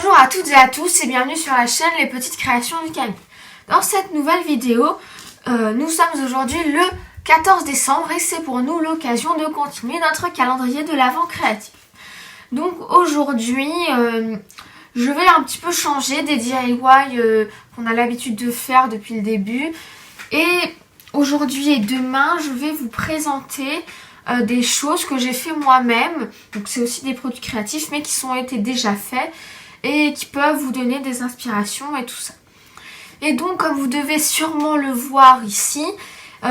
Bonjour à toutes et à tous et bienvenue sur la chaîne Les Petites Créations du Camille. Dans cette nouvelle vidéo, nous sommes aujourd'hui le 14 décembre et c'est pour nous l'occasion de continuer notre calendrier de l'Avent créatif. Donc aujourd'hui, je vais un petit peu changer des DIY qu'on a l'habitude de faire depuis le début. Et aujourd'hui et demain, je vais vous présenter des choses que j'ai fait moi-même. Donc c'est aussi des produits créatifs mais qui ont été déjà faits et qui peuvent vous donner des inspirations et tout ça. Et donc comme vous devez sûrement le voir ici,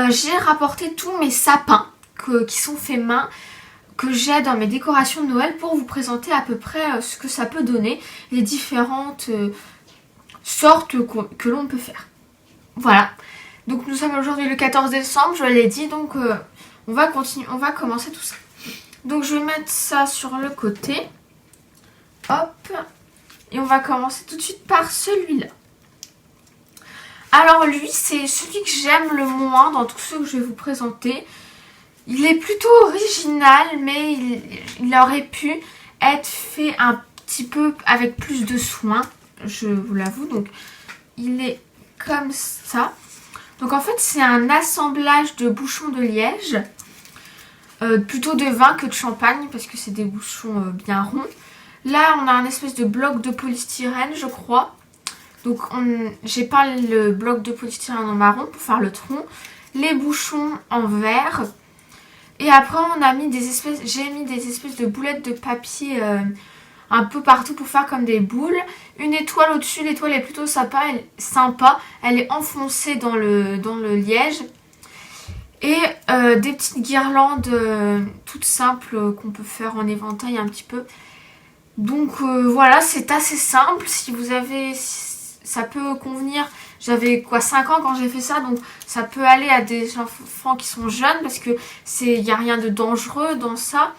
j'ai rapporté tous mes sapins qui sont faits main, que j'ai dans mes décorations de Noël pour vous présenter à peu près ce que ça peut donner, les différentes sortes que l'on peut faire. Voilà, donc nous sommes aujourd'hui le 14 décembre, je l'ai dit, donc on va commencer tout ça. Donc je vais mettre ça sur le côté, hop, et on va commencer tout de suite par celui-là. Alors lui, c'est celui que j'aime le moins dans tous ceux que je vais vous présenter. Il est plutôt original, mais il aurait pu être fait un petit peu avec plus de soin, je vous l'avoue. Donc il est comme ça. Donc en fait, c'est un assemblage de bouchons de liège, plutôt de vin que de champagne, parce que c'est des bouchons bien ronds. Là, on a un espèce de bloc de polystyrène, je crois. Donc j'ai peint le bloc de polystyrène en marron pour faire le tronc, les bouchons en vert. Et après on a mis j'ai mis des espèces de boulettes de papier un peu partout pour faire comme des boules. Une étoile au-dessus, l'étoile est plutôt sympa, elle est enfoncée dans le liège. Et des petites guirlandes toutes simples qu'on peut faire en éventail un petit peu. Donc voilà, c'est assez simple. Si vous avez... ça peut convenir. J'avais 5 ans quand j'ai fait ça, donc ça peut aller à des enfants qui sont jeunes parce que il n'y a rien de dangereux dans ça.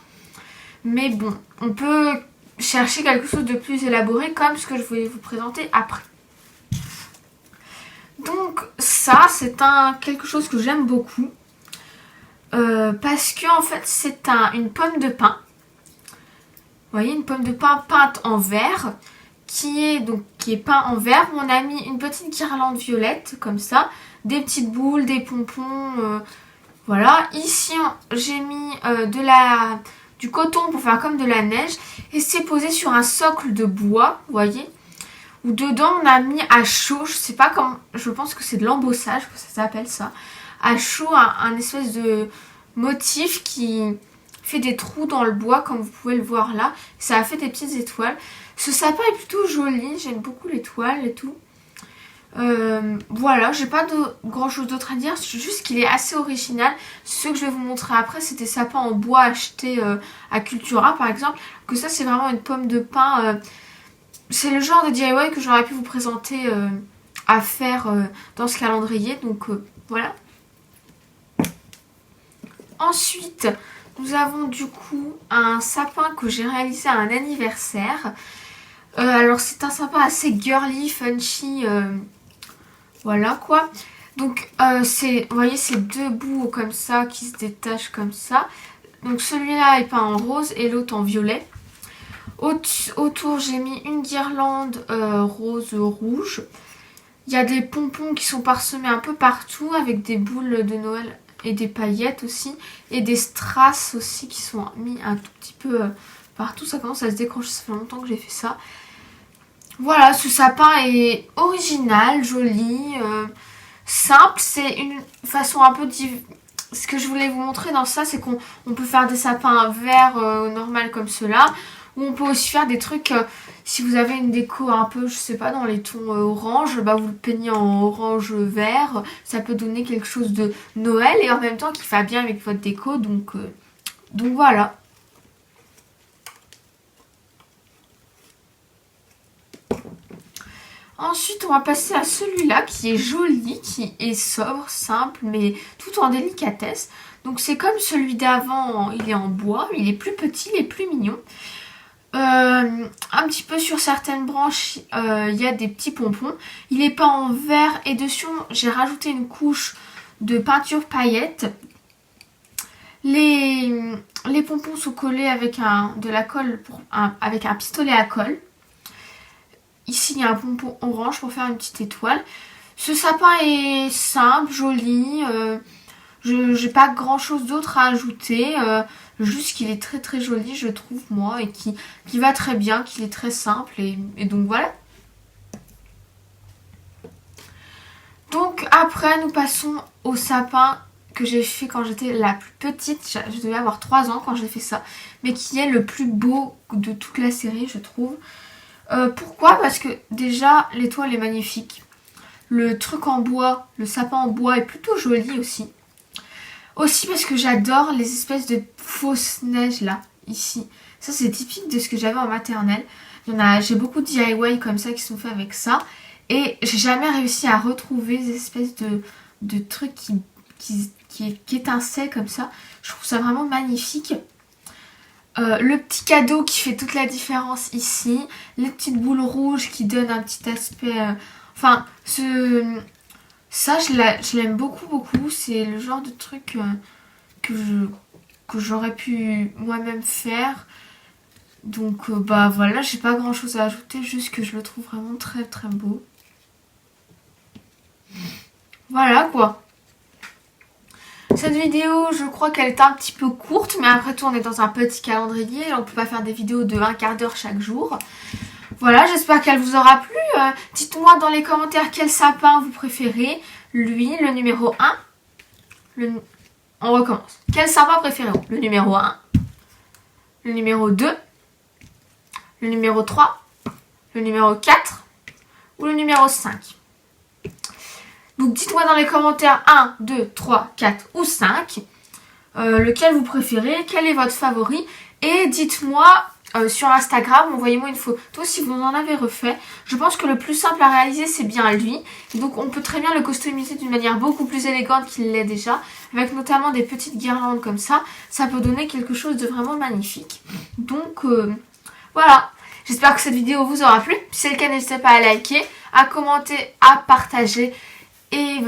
Mais bon, on peut chercher quelque chose de plus élaboré comme ce que je vais vous présenter après. Donc ça, c'est quelque chose que j'aime beaucoup parce que en fait c'est une pomme de pin. Vous voyez, une pomme de pin peinte en vert. Qui est peint en vert, où on a mis une petite guirlande violette comme ça, des petites boules, des pompons, voilà. Ici j'ai mis du coton pour faire comme de la neige et c'est posé sur un socle de bois, vous voyez, où dedans on a mis à chaud, je sais pas comment, je pense que c'est de l'embossage que ça s'appelle ça, à chaud, un espèce de motif qui fait des trous dans le bois comme vous pouvez le voir là, ça a fait des petites étoiles. Ce sapin est plutôt joli, j'aime beaucoup l'étoile et tout. Voilà, j'ai pas grand chose d'autre à dire, c'est juste qu'il est assez original. Ceux que je vais vous montrer après, c'est des sapins en bois achetés à Cultura par exemple. Que ça, c'est vraiment une pomme de pin. C'est le genre de DIY que j'aurais pu vous présenter à faire dans ce calendrier. Donc voilà. Ensuite, nous avons du coup un sapin que j'ai réalisé à un anniversaire. Alors c'est un sapin assez girly, funchy, voilà quoi. Donc vous voyez ces deux bouts comme ça qui se détachent comme ça. Donc celui-là est peint en rose et l'autre en violet. Autour j'ai mis une guirlande rose rouge. Il y a des pompons qui sont parsemés un peu partout avec des boules de Noël et des paillettes aussi. Et des strass aussi qui sont mis un tout petit peu partout. Ça commence à se décrocher, ça fait longtemps que j'ai fait ça. Voilà, ce sapin est original, joli, simple. C'est une façon un peu... Ce que je voulais vous montrer dans ça, c'est qu'on peut faire des sapins verts normal comme cela. Ou on peut aussi faire des trucs, si vous avez une déco un peu, je sais pas, dans les tons orange, bah vous le peignez en orange vert. Ça peut donner quelque chose de Noël et en même temps qui va bien avec votre déco. Donc voilà. Ensuite, on va passer à celui-là qui est joli, qui est sobre, simple, mais tout en délicatesse. Donc c'est comme celui d'avant, il est en bois, il est plus petit, il est plus mignon. Un petit peu sur certaines branches, il y a des petits pompons. Il est peint en vert et dessus, j'ai rajouté une couche de peinture paillettes. Les pompons sont collés avec de la colle, avec un pistolet à colle. ici il y a un pompon orange pour faire une petite étoile. Ce sapin est simple, joli. Je n'ai pas grand chose d'autre à ajouter. Juste qu'il est très très joli, je trouve, moi. Et qui va très bien, qu'il est très simple. Et donc voilà. Donc après, nous passons au sapin que j'ai fait quand j'étais la plus petite. Je devais avoir 3 ans quand j'ai fait ça. Mais qui est le plus beau de toute la série, je trouve. Pourquoi? Parce que déjà, l'étoile est magnifique. Le truc en bois, le sapin en bois est plutôt joli aussi. Aussi parce que j'adore les espèces de fausses neiges là, ici. Ça c'est typique de ce que j'avais en maternelle. J'ai beaucoup de DIY comme ça qui sont faits avec ça. Et j'ai jamais réussi à retrouver des espèces de trucs qui étincellent comme ça. Je trouve ça vraiment magnifique. Le petit cadeau qui fait toute la différence ici. Les petites boules rouges qui donnent un petit aspect... Enfin, ça, je l'aime beaucoup, beaucoup. C'est le genre de truc que j'aurais pu moi-même faire. Donc, bah voilà, j'ai pas grand-chose à ajouter. Juste que je le trouve vraiment très, très beau. Voilà, quoi. Cette vidéo, je crois qu'elle est un petit peu courte. Mais après tout, on est dans un petit calendrier. On peut pas faire des vidéos de 1/4 d'heure chaque jour. Voilà, j'espère qu'elle vous aura plu. Dites-moi dans les commentaires quel sapin vous préférez. Lui, le numéro 1. On recommence. Quel sapin préférez-vous? Le numéro 1. Le numéro 2. Le numéro 3. Le numéro 4. Ou le numéro 5. Donc dites-moi dans les commentaires 1, 2, 3, 4 ou 5. Lequel vous préférez. Quel est votre favori. Et dites-moi... sur Instagram, envoyez-moi une photo si vous en avez refait. Je pense que le plus simple à réaliser, c'est bien lui. Et donc on peut très bien le customiser d'une manière beaucoup plus élégante qu'il l'est déjà. Avec notamment des petites guirlandes comme ça. Ça peut donner quelque chose de vraiment magnifique. Donc voilà. J'espère que cette vidéo vous aura plu. Si c'est le cas, n'hésitez pas à liker, à commenter, à partager. Et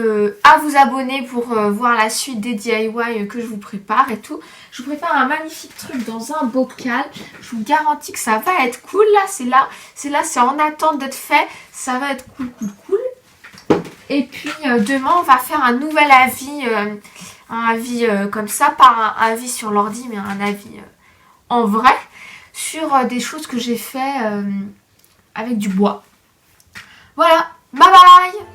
à vous abonner pour voir la suite des DIY que je vous prépare et tout. Je vous prépare un magnifique truc dans un bocal. Je vous garantis que ça va être cool. C'est en attente d'être fait. Ça va être cool, cool, cool. Et puis demain, on va faire un nouvel avis. Un avis comme ça. Pas un avis sur l'ordi, mais un avis en vrai. Sur des choses que j'ai fait avec du bois. Voilà. Bye bye!